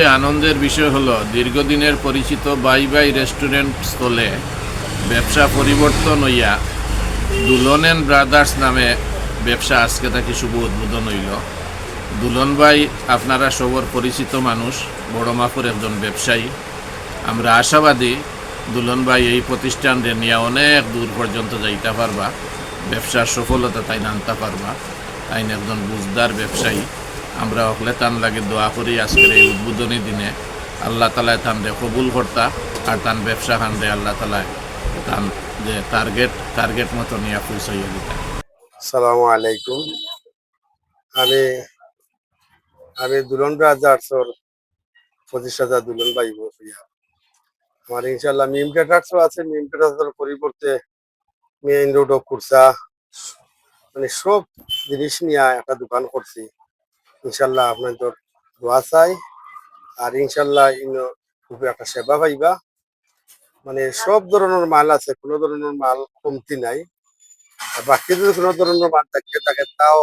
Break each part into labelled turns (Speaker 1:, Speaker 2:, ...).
Speaker 1: আনন্দের বিষয় হলো দীর্ঘদিনের পরিচিত বাই বাই রেস্টুরেন্ট স্থলে ব্যবসা পরিবর্তন হইয়া দুলন অ্যান্ড ব্রাদার্স নামে ব্যবসা আজকে তাকে শুভ উদ্বোধন হইল। দুলন ভাই আপনারা সবর পরিচিত মানুষ, বড় মাপুর একজন ব্যবসায়ী। আমরা আশাবাদী দুলন ভাই এই প্রতিষ্ঠান নিয়ে অনেক দূর পর্যন্ত যাইতে পারবা, ব্যবসার সফলতা তাই আনতে পারবা। তাইন একজন বুঝদার ব্যবসায়ী। আমরা হকলে তান লাগে দোয়া করি আজকের এই উদ্বোধনী দিনে আল্লাহ তালায় তানরে কবুল কর্তা আর তান ব্যবসা খানরে আল্লাহ তালায় তান যে টার্গেট মতো নিয়ে পৌঁছাইয়া দিতে।
Speaker 2: আসসালামু আলাইকুম। আমি আমি দুলন ব্রাদার্সর প্রতিষ্ঠাতা দুলন ভাই ভূঁইয়া। আমার ইনশাল্লাহ মিম ট্রেডার্সও আছে। মিম ট্রেডার্সের পরিবর্তে মেইন রোড অফ কুরসা মানে সব জিনিস নিয়ে একটা দোকান করছি। ইনশাল্লাহ আপনাদের দোয়া চাই আর ইনশাল্লাহ খুব একটা সেবা পাইবা। মানে সব ধরনের মাল আছে, কোনো ধরনের মাল কমতি নাই। আর বাকি যদি কোনো ধরনের মাল থাকে তাও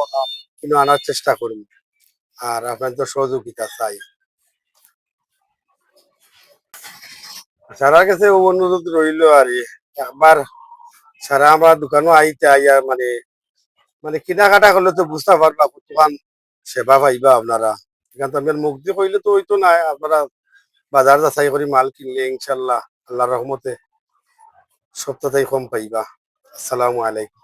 Speaker 2: কিনে আনার চেষ্টা করুন। আর আপনাদের সহযোগিতা চাই। সারা কাছে অনুরোধ রইল আর একবার সারা আমার দোকানও আইতে আইয়া মানে মানে কেনাকাটা করলে তো বুঝতে পারবা কতখান সেবা পাইবা আপনারা। এখান তো আপনার মুখ দিয়ে কইলে তো হইতো না। আপনারা বাজার যাচাই করে মাল কিনলে ইনশাল্লাহ আল্লাহর রহমতে সপ্তাহটাই কম পাইবা। আসসালামু আলাইকুম।